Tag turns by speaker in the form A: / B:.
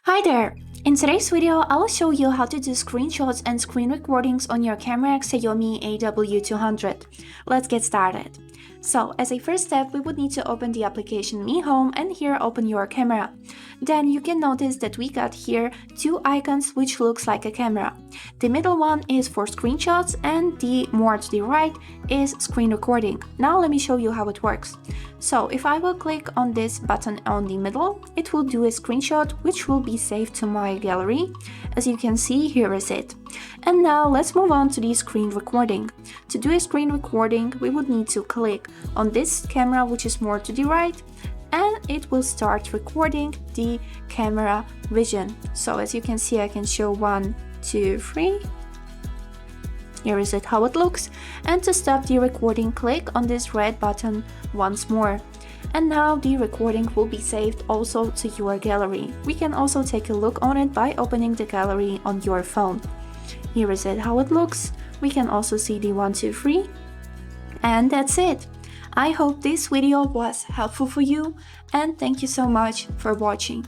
A: Hi there! In today's video, I will show you how to do screenshots and screen recordings on your camera Xiaomi AW200. Let's get started. So, as a first step, we would need to open the application Mi Home and here open your camera. Then you can notice that we got here two icons which looks like a camera. The middle one is for screenshots and the more to the right is screen recording. Now let me show you how it works. So if I will click on this button on the middle, it will do a screenshot which will be saved to my gallery. As you can see, here is it. And now let's move on to the screen recording. To do a screen recording, we would need to click on this camera which is more to the right, and it will start recording the camera vision. So as you can see, I can show 1, 2, 3. Here is it how it looks. And to stop the recording, click on this red button once more. And now the recording will be saved also to your gallery. We can also take a look on it by opening the gallery on your phone. Here is it how it looks. We can also see the 1, 2, 3. And that's it. I hope this video was helpful for you, and thank you so much for watching.